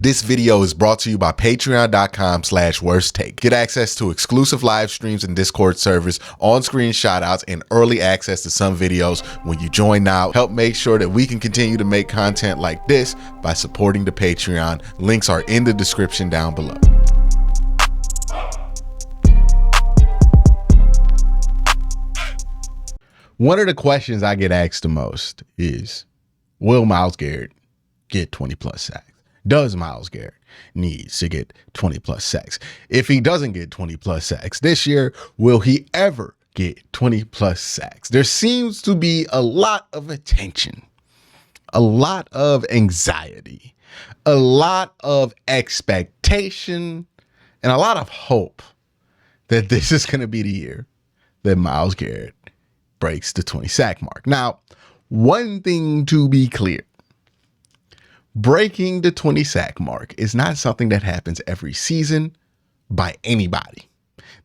This video is brought to you by patreon.com/worsttake. Get access to exclusive live streams and Discord servers, on-screen shoutouts, and early access to some videos when you join now. Help make sure that we can continue to make content like this by supporting the Patreon. Links are in the description down below. One of the questions I get asked the most is, will Myles Garrett get 20 plus sacks? Does Myles Garrett need to get 20 plus sacks? If he doesn't get 20 plus sacks this year, will he ever get 20 plus sacks? There seems to be a lot of attention, a lot of anxiety, a lot of expectation, and a lot of hope that this is going to be the year that Myles Garrett breaks the 20 sack mark. Now, one thing to be clear, breaking the 20 sack mark is not something that happens every season by anybody.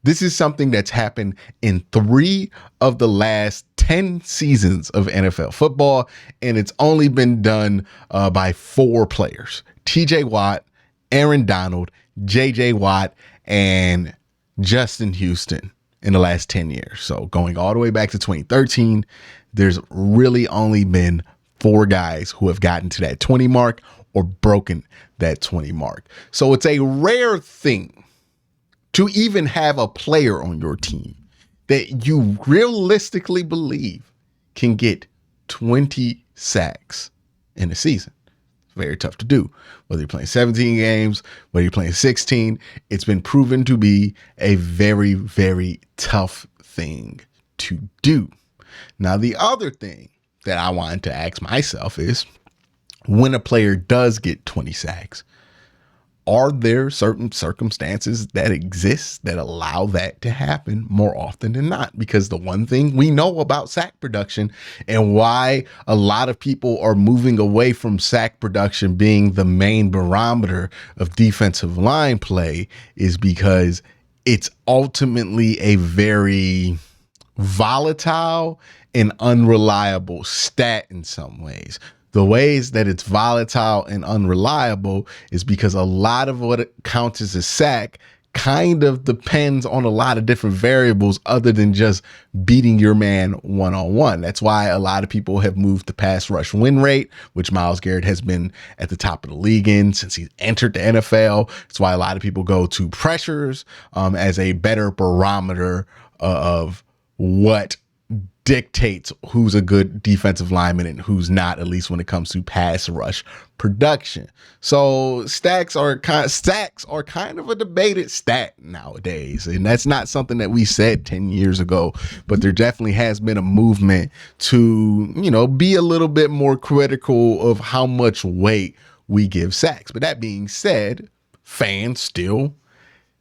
This is something that's happened in 3 of the last 10 seasons of NFL football, and it's only been done by 4 players: TJ Watt, Aaron Donald, JJ Watt, and Justin Houston in the last 10 years. So going all the way back to 2013, there's really only been 4 guys who have gotten to that 20 mark or broken that 20 mark. So it's a rare thing to even have a player on your team that you realistically believe can get 20 sacks in a season. It's very tough to do. Whether you're playing 17 games, whether you're playing 16, it's been proven to be a very, very tough thing to do. Now, the other thing that I wanted to ask myself is, when a player does get 20 sacks, are there certain circumstances that exist that allow that to happen more often than not? Because the one thing we know about sack production and why a lot of people are moving away from sack production being the main barometer of defensive line play is because it's ultimately a very volatile and unreliable stat in some ways. The ways that it's volatile and unreliable is because a lot of what it counts as a sack kind of depends on a lot of different variables other than just beating your man one-on-one. That's why a lot of people have moved the pass rush win rate, which Myles Garrett has been at the top of the league in since he entered the NFL. That's why a lot of people go to pressures as a better barometer of what dictates who's a good defensive lineman and who's not, at least when it comes to pass rush production. So sacks are kind of a debated stat nowadays, and that's not something that we said 10 years ago, but there definitely has been a movement to, be a little bit more critical of how much weight we give sacks. But that being said, fans still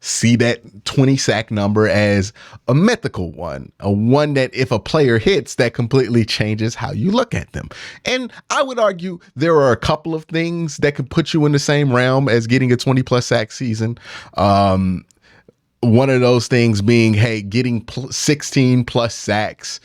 see that 20 sack number as a mythical one, a one that if a player hits, that completely changes how you look at them. And I would argue there are a couple of things that could put you in the same realm as getting a 20 plus sack season. One of those things being, hey, getting 16 plus sacks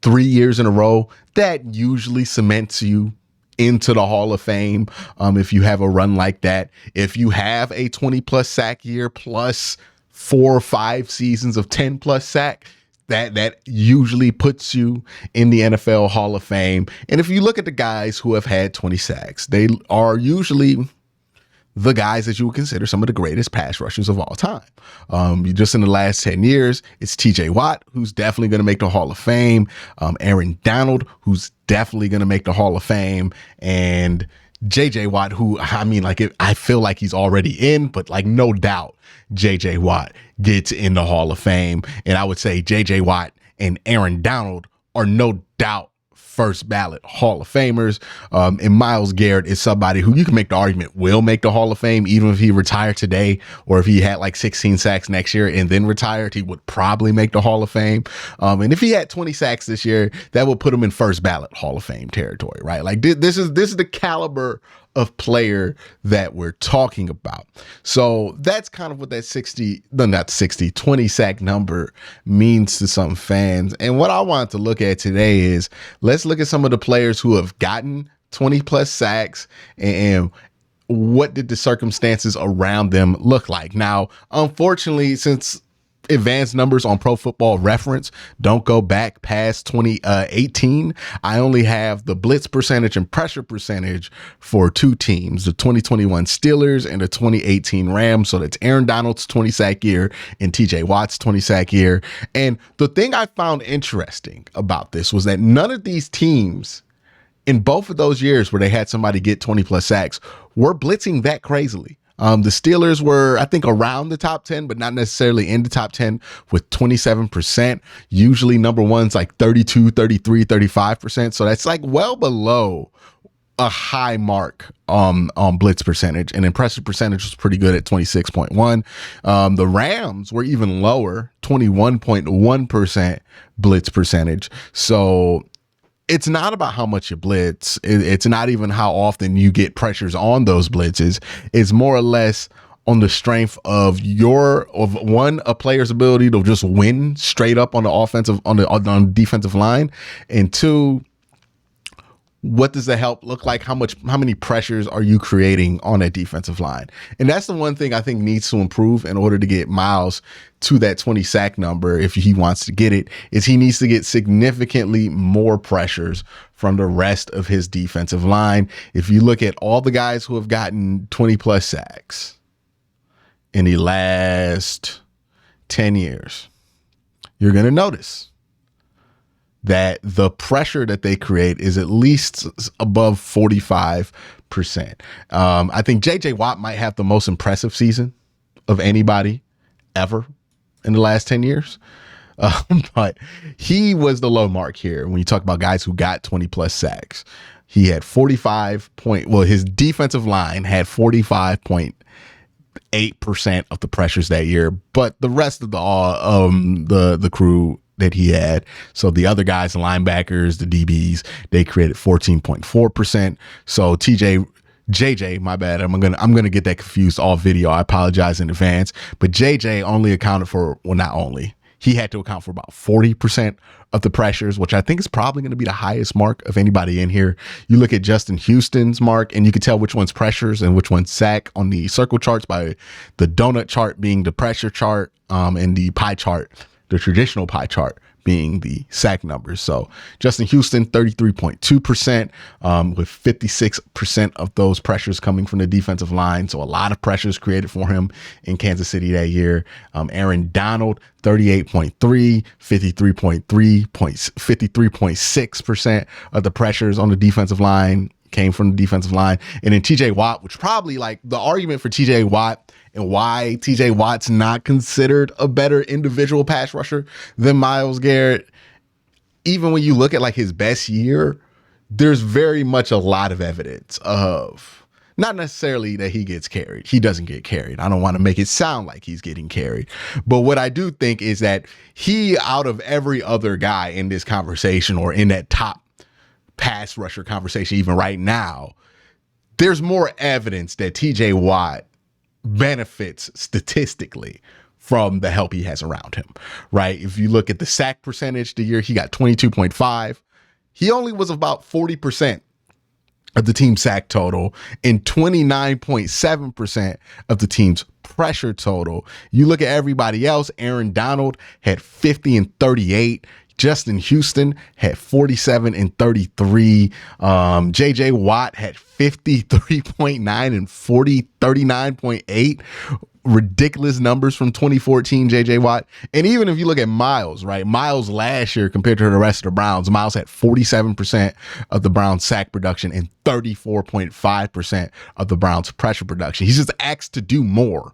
3 years in a row, that usually cements you into the Hall of Fame. If you have a run like that, if you have a 20 plus sack year plus 4 or 5 seasons of 10 plus sack, that usually puts you in the NFL Hall of Fame. And if you look at the guys who have had 20 sacks, they are usually the guys that you would consider some of the greatest pass rushers of all time. Just in the last 10 years, it's TJ Watt, who's definitely going to make the Hall of Fame. Aaron Donald, who's definitely going to make the Hall of Fame. And JJ Watt, who, I feel like he's already in, but no doubt JJ Watt gets in the Hall of Fame. And I would say JJ Watt and Aaron Donald are no doubt first ballot Hall of Famers. And Myles Garrett is somebody who you can make the argument will make the Hall of Fame, even if he retired today, or if he had 16 sacks next year and then retired, he would probably make the Hall of Fame. And if he had 20 sacks this year, that would put him in first ballot Hall of Fame territory, right? This is the caliber of player that we're talking about. So that's kind of what that 20 sack number means to some fans. And what I wanted to look at today is, let's look at some of the players who have gotten 20 plus sacks and what did the circumstances around them look like? Now, unfortunately, since advanced numbers on Pro Football Reference don't go back past 2018, I only have the blitz percentage and pressure percentage for two teams, the 2021 Steelers and the 2018 Rams. So that's Aaron Donald's 20 sack year and TJ Watt's 20 sack year. And the thing I found interesting about this was that none of these teams in both of those years where they had somebody get 20 plus sacks were blitzing that crazily. The Steelers were, I think, around the top 10, but not necessarily in the top 10 with 27%. Usually number one's like 32, 33, 35%. So that's like well below a high mark on blitz percentage, and impressive percentage was pretty good at 26.1. The Rams were even lower, 21.1% blitz percentage. So it's not about how much you blitz. It's not even how often you get pressures on those blitzes. It's more or less on the strength of a player's ability to just win straight up on the defensive line, and two, what does the help look like? How many pressures are you creating on that defensive line? And that's the one thing I think needs to improve in order to get Myles to that 20 sack number. If he wants to get it, is he needs to get significantly more pressures from the rest of his defensive line. If you look at all the guys who have gotten 20 plus sacks in the last 10 years, you're going to notice that the pressure that they create is at least above 45%. I think JJ Watt might have the most impressive season of anybody ever in the last 10 years. But he was the low mark here when you talk about guys who got 20 plus sacks. He had his defensive line had 45.8% of the pressures that year, but the rest of the crew that he had, so the other guys, the linebackers, the DBs, they created 14.4%. So JJ, my bad, I'm gonna get that confused all video. I apologize in advance. But JJ only accounted for, well, not only, he had to account for about 40% of the pressures, which I think is probably going to be the highest mark of anybody in here. You look at Justin Houston's mark, and you can tell which one's pressures and which one's sack on the circle charts by the donut chart being the pressure chart, and the pie chart, the traditional pie chart, being the sack numbers. So Justin Houston, 33.2%, with 56% of those pressures coming from the defensive line. So a lot of pressures created for him in Kansas City that year. Aaron Donald, 38.3, 53.6% of the pressures on the defensive line came from the defensive line. And then TJ Watt, which probably, like, the argument for TJ Watt and why TJ Watt's not considered a better individual pass rusher than Myles Garrett, even when you look at like his best year, there's very much a lot of evidence of not necessarily that he gets carried. He doesn't get carried. I don't want to make it sound like he's getting carried. But what I do think is that he, out of every other guy in this conversation or in that top pass rusher conversation, even right now, there's more evidence that TJ Watt benefits statistically from the help he has around him, right? If you look at the sack percentage the year he got 22.5, he only was about 40% of the team sack total and 29.7% of the team's pressure total. You look at everybody else, Aaron Donald had 50 and 38. Justin Houston had 47 and 33. JJ Watt had 53.9 and 39.8. Ridiculous numbers from 2014 JJ Watt. And even if you look at Myles, right? Myles last year compared to the rest of the Browns, Myles had 47% of the Browns sack production and 34.5% of the Browns pressure production. He's just asked to do more.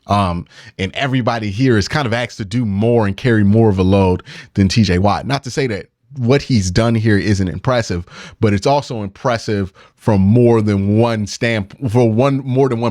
And everybody here is kind of asked to do more and carry more of a load than TJ Watt. Not to say that what he's done here isn't impressive, but it's also impressive from more than one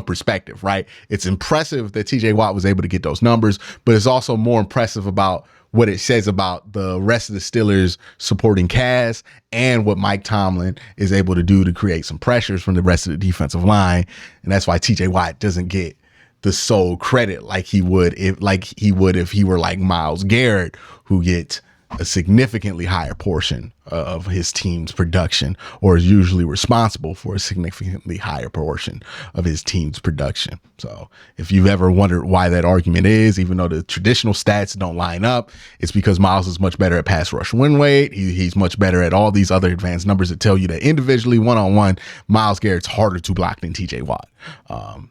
perspective, right? It's impressive that TJ Watt was able to get those numbers, but it's also more impressive about what it says about the rest of the Steelers supporting cast and what Mike Tomlin is able to do to create some pressures from the rest of the defensive line. And that's why TJ Watt doesn't get the sole credit like he would if he were like Myles Garrett, who gets a significantly higher portion of his team's production, or is usually responsible for a significantly higher portion of his team's production. So if you've ever wondered why that argument is, even though the traditional stats don't line up, it's because Myles is much better at pass rush win rate. He's much better at all these other advanced numbers that tell you that individually, one-on-one, Myles Garrett's harder to block than TJ Watt.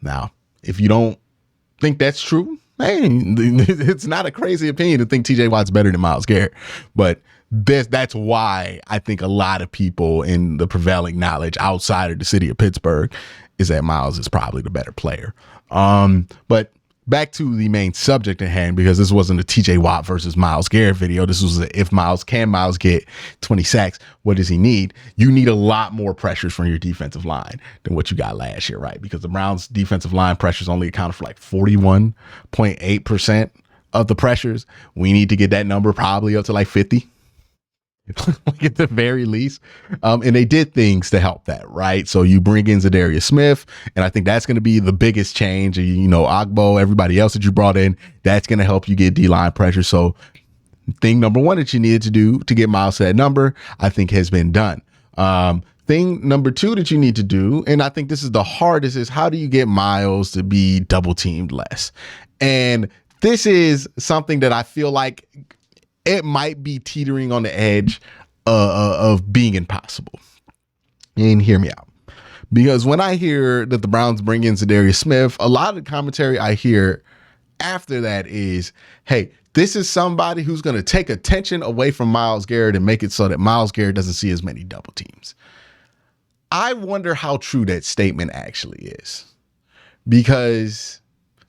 Now, if you don't think that's true, hey, it's not a crazy opinion to think TJ Watt's better than Myles Garrett, but that's why I think a lot of people in the prevailing knowledge outside of the city of Pittsburgh is that Myles is probably the better player. But back to the main subject at hand, because this wasn't a TJ Watt versus Myles Garrett video. This was if Myles get 20 sacks, what does he need? You need a lot more pressures from your defensive line than what you got last year, right? Because the Browns defensive line pressures only accounted for like 41.8% of the pressures. We need to get that number probably up to like 50. Like at the very least. And they did things to help that, right? So you bring in Zadarius Smith, and I think that's going to be the biggest change. You know, Ogbo, everybody else that you brought in, that's going to help you get D-line pressure. So thing number one that you needed to do to get Myles to that number, I think has been done. Thing number two that you need to do, and I think this is the hardest, is how do you get Myles to be double teamed less? And this is something that I feel like it might be teetering on the edge of being impossible. And hear me out. Because when I hear that the Browns bring in Zadarius Smith, a lot of the commentary I hear after that is, hey, this is somebody who's going to take attention away from Myles Garrett and make it so that Myles Garrett doesn't see as many double teams. I wonder how true that statement actually is. Because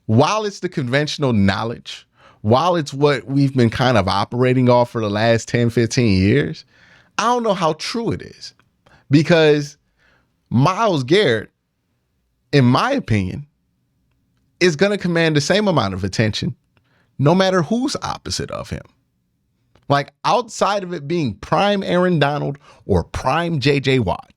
while it's the conventional knowledge, while it's what we've been kind of operating off for the last 10, 15 years, I don't know how true it is. Because Myles Garrett, in my opinion, is going to command the same amount of attention no matter who's opposite of him. Like, outside of it being prime Aaron Donald or prime JJ Watt,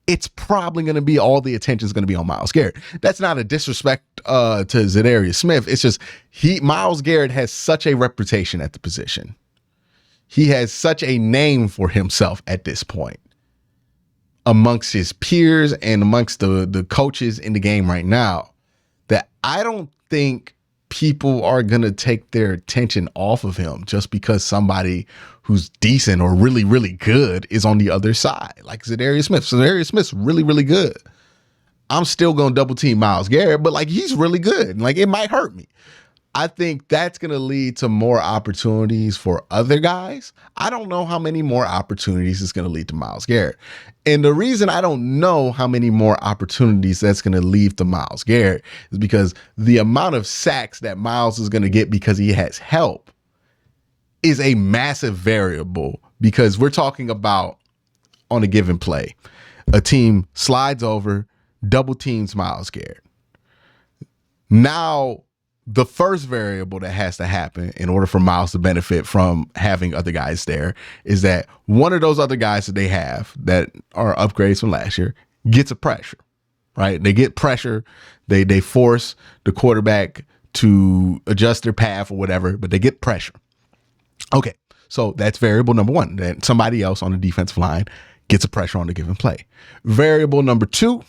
it's probably going to be all the attention is going to be on Myles Garrett. That's not a disrespect to Zadarius Smith. It's just Myles Garrett has such a reputation at the position. He has such a name for himself at this point amongst his peers and amongst the coaches in the game right now that I don't think people are going to take their attention off of him just because somebody who's decent or really, really good is on the other side. Like Zadarius Smith. Zadarius Smith's really, really good. I'm still going to double team Myles Garrett, but like he's really good. Like it might hurt me. I think that's going to lead to more opportunities for other guys. I don't know how many more opportunities it's going to lead to Myles Garrett. And the reason I don't know how many more opportunities that's going to lead to Myles Garrett is because the amount of sacks that Myles is going to get because he has help is a massive variable, because we're talking about on a given play, a team slides over, double teams Myles Garrett. Now, the first variable that has to happen in order for Myles to benefit from having other guys there is that one of those other guys that they have that are upgrades from last year gets a pressure, right? They get pressure. They force the quarterback to adjust their path or whatever, but they get pressure. Okay, so that's variable number one, that somebody else on the defensive line gets a pressure on the given play. Variable number two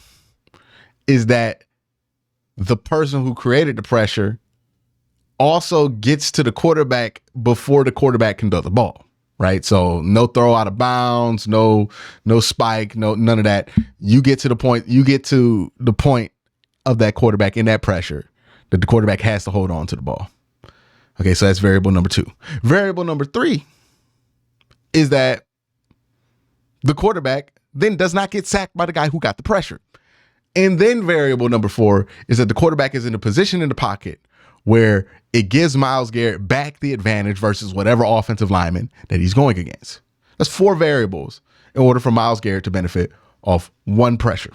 is that the person who created the pressure also gets to the quarterback before the quarterback can throw the ball, right? So no throw out of bounds, no spike, none of that. You get to the point of that quarterback in that pressure that the quarterback has to hold on to the ball. Okay, so that's variable number two. Variable number three is that the quarterback then does not get sacked by the guy who got the pressure. And then variable number four is that the quarterback is in a position in the pocket where it gives Myles Garrett back the advantage versus whatever offensive lineman that he's going against. That's four variables in order for Myles Garrett to benefit off one pressure.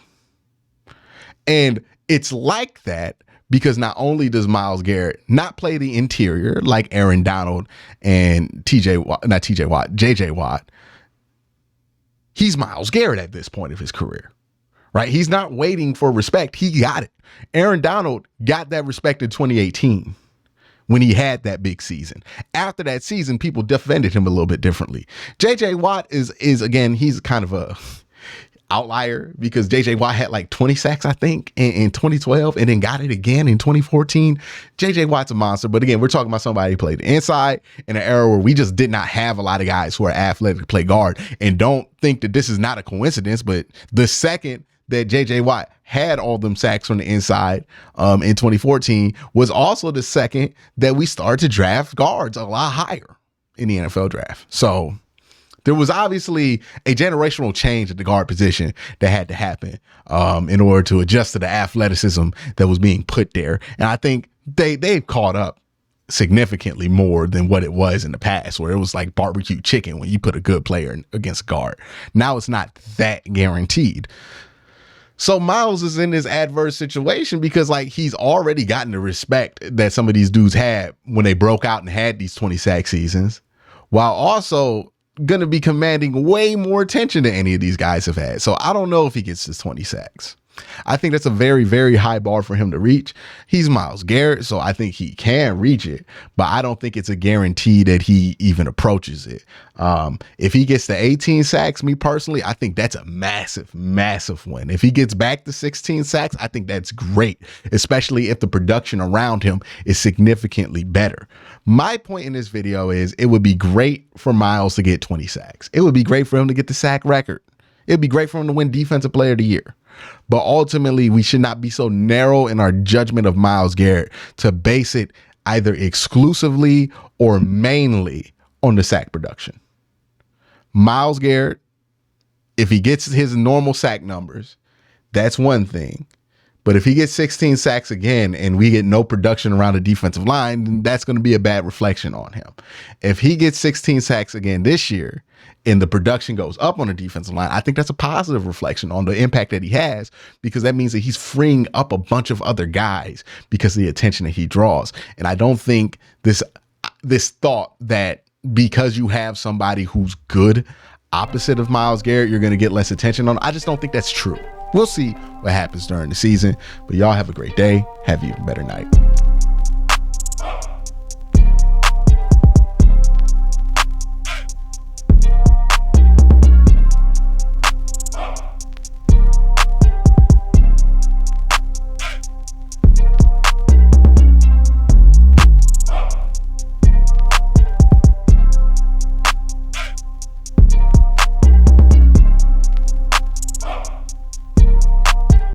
And it's like that because not only does Myles Garrett not play the interior like Aaron Donald and JJ Watt, he's Myles Garrett at this point of his career, right? He's not waiting for respect. He got it. Aaron Donald got that respect in 2018 when he had that big season. After that season, people defended him a little bit differently. JJ Watt is again, he's kind of a outlier because JJ Watt had like 20 sacks, I think, in 2012 and then got it again in 2014. JJ Watt's a monster. But again, we're talking about somebody who played inside in an era where we just did not have a lot of guys who are athletic to play guard. And don't think that this is not a coincidence, but the second that JJ Watt had all them sacks from the inside in 2014 was also the second that we started to draft guards a lot higher in the NFL draft. So there was obviously a generational change at the guard position that had to happen in order to adjust to the athleticism that was being put there. And I think they've caught up significantly more than what it was in the past, where it was like barbecue chicken when you put a good player against a guard. Now it's not that guaranteed. So Myles is in this adverse situation because like he's already gotten the respect that some of these dudes had when they broke out and had these 20 sack seasons, while also going to be commanding way more attention than any of these guys have had. So I don't know if he gets his 20 sacks. I think that's a very, very high bar for him to reach. He's Myles Garrett, so I think he can reach it, but I don't think it's a guarantee that he even approaches it. If he gets to 18 sacks, me personally, I think that's a massive, massive win. If he gets back to 16 sacks, I think that's great, especially if the production around him is significantly better. My point in this video is it would be great for Myles to get 20 sacks. It would be great for him to get the sack record. It'd be great for him to win Defensive Player of the Year. But ultimately, we should not be so narrow in our judgment of Myles Garrett to base it either exclusively or mainly on the sack production. Myles Garrett, if he gets his normal sack numbers, that's one thing. But if he gets 16 sacks again and we get no production around the defensive line, then that's going to be a bad reflection on him. If he gets 16 sacks again this year and the production goes up on the defensive line, I think that's a positive reflection on the impact that he has, because that means that he's freeing up a bunch of other guys because of the attention that he draws. And I don't think this thought that because you have somebody who's good opposite of Myles Garrett, you're going to get less attention on. I just don't think that's true. We'll see what happens during the season, but y'all have a great day. Have an even better night.